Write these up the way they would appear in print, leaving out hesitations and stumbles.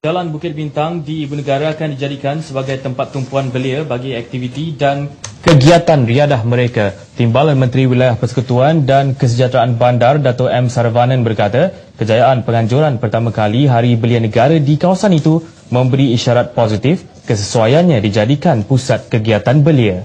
Jalan Bukit Bintang di Ibu Negara akan dijadikan sebagai tempat tumpuan belia bagi aktiviti dan kegiatan riadah mereka. Timbalan Menteri Wilayah Persekutuan dan Kesejahteraan Bandar Dato' M. Saravanan berkata, kejayaan penganjuran pertama kali Hari Belia Negara di kawasan itu memberi isyarat positif kesesuaiannya dijadikan pusat kegiatan belia.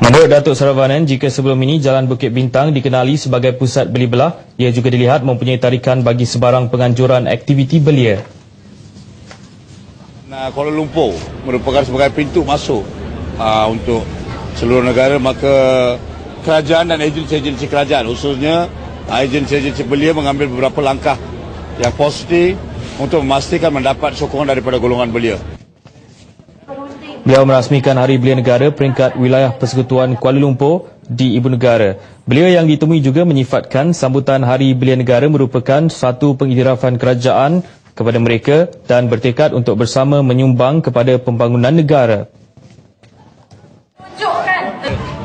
Menurut Datuk Saravanan, jika sebelum ini Jalan Bukit Bintang dikenali sebagai pusat beli belah, ia juga dilihat mempunyai tarikan bagi sebarang penganjuran aktiviti belia. Kuala Lumpur merupakan sebagai pintu masuk untuk seluruh negara, maka kerajaan dan agensi-agensi kerajaan, khususnya agensi-agensi belia mengambil beberapa langkah yang positif untuk memastikan mendapat sokongan daripada golongan belia. Beliau merasmikan Hari Belia Negara peringkat Wilayah Persekutuan Kuala Lumpur di Ibu Negara. Beliau yang ditemui juga menyifatkan sambutan Hari Belia Negara merupakan satu pengiktirafan kerajaan kepada mereka dan bertekad untuk bersama menyumbang kepada pembangunan negara.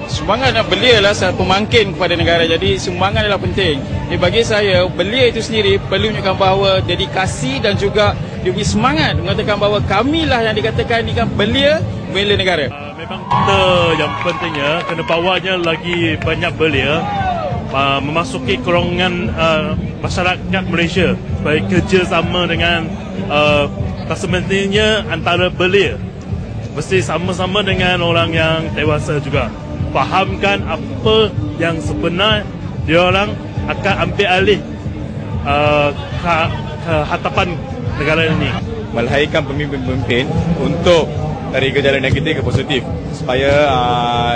Sumbangan belia adalah pemangkin kepada negara, jadi sumbangan adalah penting. Bagi saya, belia itu sendiri perlu menunjukkan bahawa dedikasi dan juga dia punya semangat mengatakan bahawa kamilah yang dikatakan ini kan belia negara. Memang kita yang pentingnya kena bawanya lagi banyak belia memasuki kerongkongan masyarakat Malaysia supaya kerjasama dengan semestinya antara belia mesti sama-sama dengan orang yang dewasa juga. Fahamkan apa yang sebenar dia orang akan ambil alih ke hadapan negara ini. Melahirkan pemimpin-pemimpin untuk dari ke jalan negatif ke positif, supaya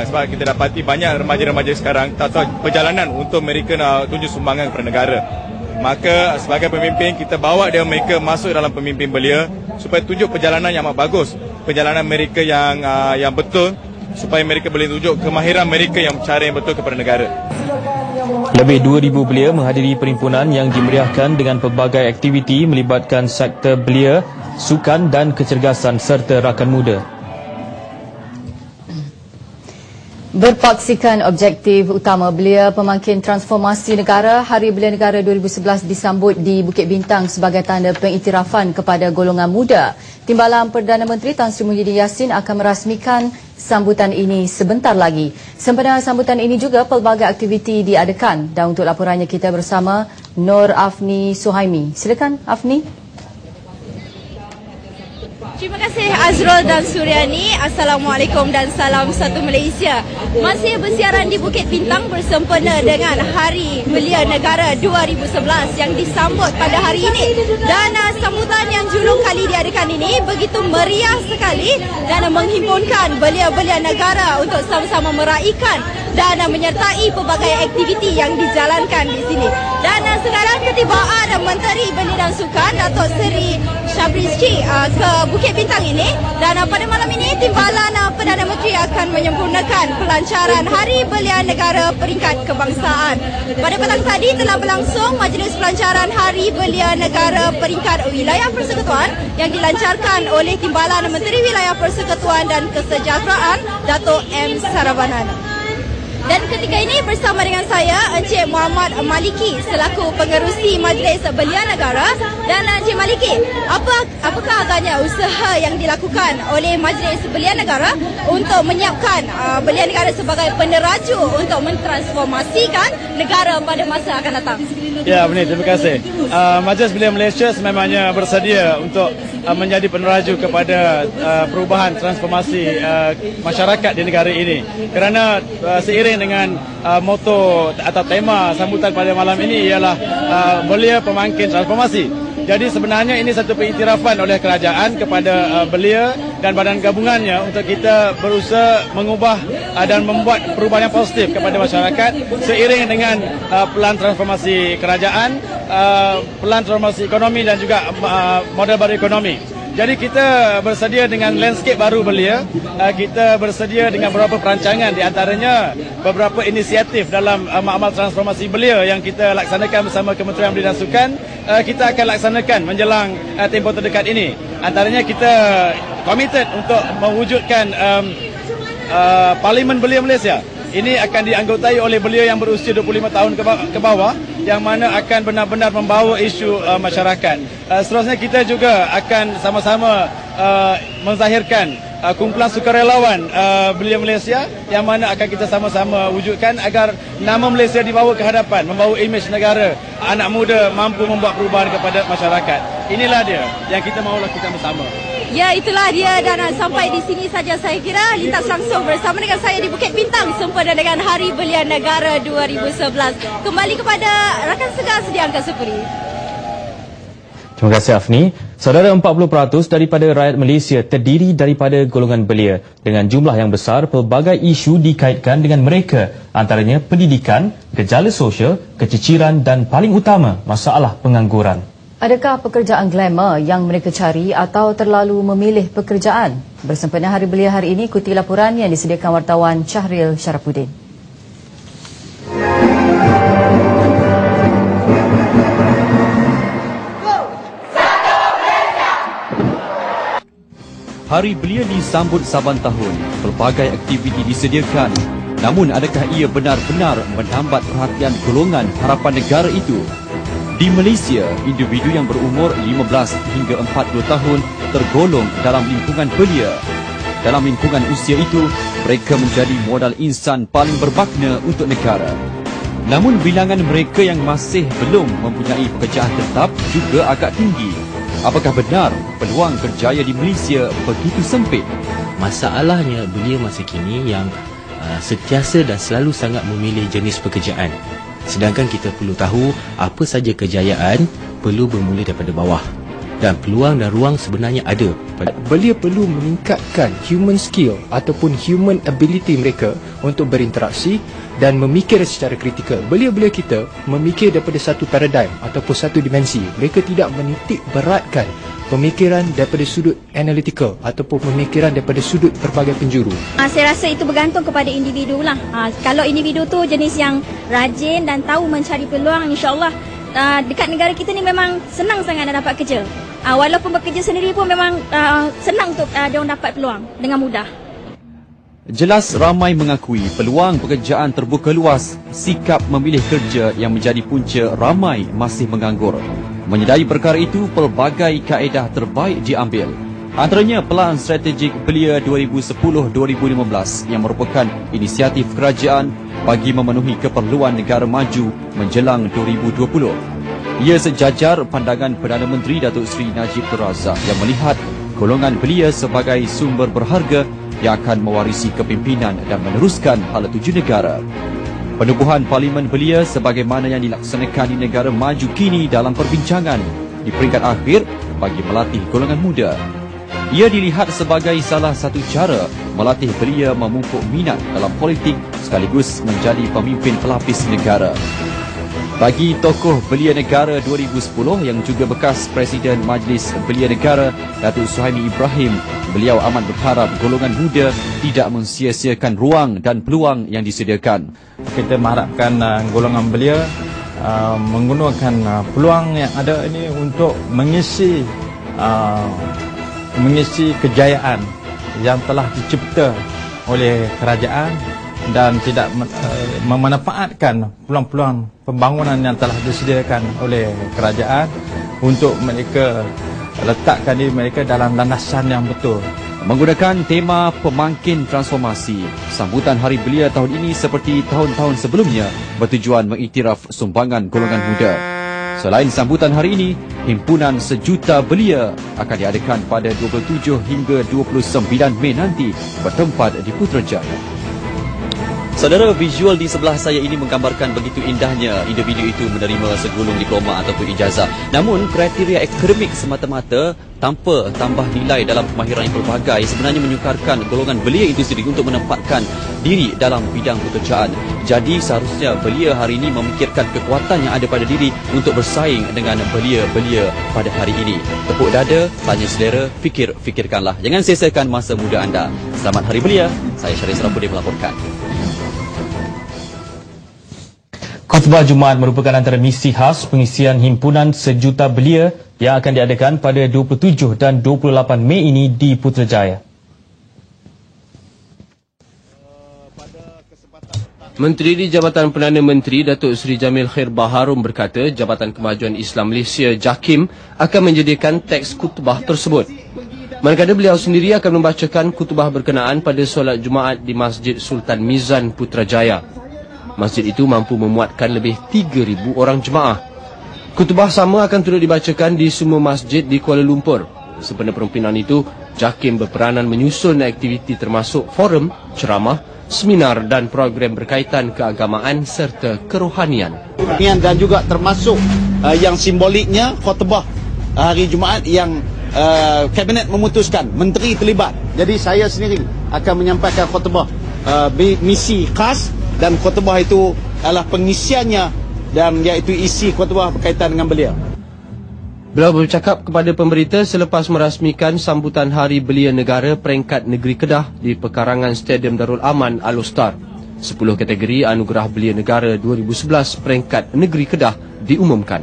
sebab kita dapati banyak remaja-remaja sekarang tak tahu perjalanan untuk mereka nak tunjuk sumbangan kepada negara. Maka sebagai pemimpin kita bawa mereka masuk dalam pemimpin belia supaya tunjuk perjalanan yang amat bagus, perjalanan mereka yang betul, supaya mereka boleh tunjuk kemahiran mereka yang cara yang betul kepada negara. Lebih 2,000 belia menghadiri perhimpunan yang dimeriahkan dengan pelbagai aktiviti melibatkan sektor belia, sukan dan kecergasan serta rakan muda. Berpaksikan objektif utama belia pemangkin transformasi negara, Hari Belia Negara 2011 disambut di Bukit Bintang sebagai tanda pengiktirafan kepada golongan muda. Timbalan Perdana Menteri Tan Sri Muhyiddin Yassin akan merasmikan sambutan ini sebentar lagi. Sempena sambutan ini juga pelbagai aktiviti diadakan, dan untuk laporannya kita bersama Nur Afni Suhaimi. Silakan Afni. Terima kasih Azrul dan Suryani. Assalamualaikum dan salam satu Malaysia. Masih bersiaran di Bukit Bintang bersempena dengan Hari Belia Negara 2011 yang disambut pada hari ini. Dan sambutan yang julung kali diadakan ini begitu meriah sekali dan menghimpunkan belia-belia negara untuk sama-sama meraihkan dan menyertai pelbagai aktiviti yang dijalankan di sini. Dan sekarang ketibaan Menteri Belia dan Sukan Datuk Seri Shahrizky ke Bukit Bintang ini, dan pada malam ini Timbalan Perdana Menteri akan menyempurnakan pelancaran Hari Belia Negara peringkat kebangsaan. Pada petang tadi telah berlangsung majlis pelancaran Hari Belia Negara peringkat Wilayah Persekutuan yang dilancarkan oleh Timbalan Menteri Wilayah Persekutuan dan Kesejahteraan Dato' M. Saravanan. Dan ketika ini bersama dengan saya Encik Muhammad Maliki selaku pengerusi Majlis Belia Negara. Dan Encik Maliki, apakah agaknya usaha yang dilakukan oleh Majlis Belia Negara untuk menyiapkan Belia Negara sebagai peneraju untuk mentransformasikan negara pada masa akan datang? Ya, benar, terima kasih. Majlis Belia Malaysia sememangnya bersedia untuk menjadi peneraju kepada perubahan transformasi masyarakat di negara ini. Kerana seiring dengan moto atau tema sambutan pada malam ini ialah belia pemangkin transformasi. Jadi sebenarnya ini satu pengiktirafan oleh kerajaan kepada belia dan badan gabungannya untuk kita berusaha mengubah dan membuat perubahan yang positif kepada masyarakat seiring dengan pelan transformasi kerajaan, pelan transformasi ekonomi dan juga model baru ekonomi. Jadi kita bersedia dengan landscape baru belia, kita bersedia dengan beberapa perancangan, di antaranya beberapa inisiatif dalam amal transformasi belia yang kita laksanakan bersama Kementerian Belia dan Sukan. Kita akan laksanakan menjelang tempoh terdekat ini. Antaranya kita komited untuk mewujudkan Parlimen Belia Malaysia. Ini akan dianggotai oleh belia yang berusia 25 tahun ke bawah yang mana akan benar-benar membawa isu masyarakat. Seterusnya kita juga akan sama-sama menzahirkan kumpulan sukarelawan Belia Malaysia yang mana akan kita sama-sama wujudkan agar nama Malaysia dibawa ke hadapan, membawa imej negara, anak muda mampu membuat perubahan kepada masyarakat. Inilah dia yang kita mahu lakukan bersama. Ya, itulah dia, dan sampai di sini saja saya kira lintas langsung bersama dengan saya di Bukit Bintang sempena dengan Hari Belia Negara 2011. Kembali kepada rakan segar sedia angka Supuri. Terima kasih Afni. Saudara, 40% daripada rakyat Malaysia terdiri daripada golongan belia. Dengan jumlah yang besar, pelbagai isu dikaitkan dengan mereka. Antaranya pendidikan, gejala sosial, keciciran dan paling utama, masalah pengangguran. Adakah pekerjaan glamour yang mereka cari atau terlalu memilih pekerjaan? Bersempena Hari Belia hari ini, ikuti laporan yang disediakan wartawan Syahril Syarafuddin. Hari Belia disambut saban tahun. Pelbagai aktiviti disediakan. Namun adakah ia benar-benar menambat perhatian golongan harapan negara itu? Di Malaysia, individu yang berumur 15 hingga 40 tahun tergolong dalam lingkungan belia. Dalam lingkungan usia itu, mereka menjadi modal insan paling bermakna untuk negara. Namun bilangan mereka yang masih belum mempunyai pekerjaan tetap juga agak tinggi. Apakah benar peluang kerjaya di Malaysia begitu sempit? Masalahnya belia masa kini yang sentiasa dan selalu sangat memilih jenis pekerjaan. Sedangkan kita perlu tahu apa saja kejayaan perlu bermula daripada bawah. Dan peluang dan ruang sebenarnya ada. Belia perlu meningkatkan human skill ataupun human ability mereka untuk berinteraksi dan memikir secara kritikal. Belia-belia kita memikir daripada satu paradigm ataupun satu dimensi. Mereka tidak menitik beratkan pemikiran daripada sudut analytical ataupun pemikiran daripada sudut pelbagai penjuru. Saya rasa itu bergantung kepada individu lah. Kalau individu tu jenis yang rajin dan tahu mencari peluang, insya-Allah dekat negara kita ni memang senang sangat nak dapat kerja. Walaupun bekerja sendiri pun memang senang untuk dia orang dapat peluang dengan mudah. Jelas ramai mengakui peluang pekerjaan terbuka luas, sikap memilih kerja yang menjadi punca ramai masih menganggur. Menyedari perkara itu, pelbagai kaedah terbaik diambil. Antaranya Pelan Strategik Belia 2010-2015 yang merupakan inisiatif kerajaan bagi memenuhi keperluan negara maju menjelang 2020. Ia sejajar pandangan Perdana Menteri Datuk Seri Najib Tun Razak yang melihat golongan belia sebagai sumber berharga yang akan mewarisi kepimpinan dan meneruskan hala tuju negara. Penubuhan Parlimen Belia sebagaimana yang dilaksanakan di negara maju kini dalam perbincangan di peringkat akhir bagi melatih golongan muda. Ia dilihat sebagai salah satu cara melatih belia memupuk minat dalam politik sekaligus menjadi pemimpin pelapis negara. Bagi tokoh Belia Negara 2010 yang juga bekas Presiden Majlis Belia Negara, Datuk Suhaimi Ibrahim, beliau amat berharap golongan muda tidak mensia-siakan ruang dan peluang yang disediakan. Kita mengharapkan golongan belia menggunakan peluang yang ada ini untuk mengisi kejayaan yang telah dicipta oleh kerajaan dan tidak memanfaatkan peluang-peluang pembangunan yang telah disediakan oleh kerajaan untuk mereka letakkan diri mereka dalam landasan yang betul. Menggunakan tema pemangkin transformasi, sambutan Hari Belia tahun ini seperti tahun-tahun sebelumnya bertujuan mengiktiraf sumbangan golongan muda. Selain sambutan hari ini, Himpunan Sejuta Belia akan diadakan pada 27 hingga 29 Mei nanti bertempat di Putrajaya. Saudara, visual di sebelah saya ini menggambarkan begitu indahnya individu itu menerima segulung diploma ataupun ijazah. Namun, kriteria akademik semata-mata tanpa tambah nilai dalam kemahiran yang pelbagai sebenarnya menyukarkan golongan belia itu sendiri untuk menempatkan diri dalam bidang pekerjaan. Jadi, seharusnya belia hari ini memikirkan kekuatan yang ada pada diri untuk bersaing dengan belia-belia pada hari ini. Tepuk dada, tanya selera, fikirkanlah. Jangan sia-siakan masa muda anda. Selamat Hari Belia. Saya Syahril Syarafuddin melaporkan. Khutbah Jumaat merupakan antara misi khas pengisian Himpunan Sejuta Belia yang akan diadakan pada 27 dan 28 Mei ini di Putrajaya. Menteri di Jabatan Perdana Menteri Datuk Seri Jamil Khair Baharom berkata Jabatan Kemajuan Islam Malaysia JAKIM akan menyediakan teks khutbah tersebut. Manakala beliau sendiri akan membacakan khutbah berkenaan pada solat Jumaat di Masjid Sultan Mizan Putrajaya. Masjid itu mampu memuatkan lebih 3,000 orang jemaah. Khutbah sama akan turut dibacakan di semua masjid di Kuala Lumpur. Sempena perhimpunan itu, JAKIM berperanan menyusun aktiviti termasuk forum, ceramah, seminar dan program berkaitan keagamaan serta kerohanian. Dan juga termasuk yang simboliknya khutbah hari Jumaat yang Kabinet memutuskan, Menteri terlibat. Jadi saya sendiri akan menyampaikan khutbah misi khas dan khutbah itu adalah pengisiannya dan iaitu isi khutbah berkaitan dengan beliau. Beliau bercakap kepada pemberita selepas merasmikan sambutan Hari Belia Negara peringkat Negeri Kedah di pekarangan Stadium Darul Aman Al-Ustar. 10 kategori Anugerah Belia Negara 2011 peringkat Negeri Kedah diumumkan.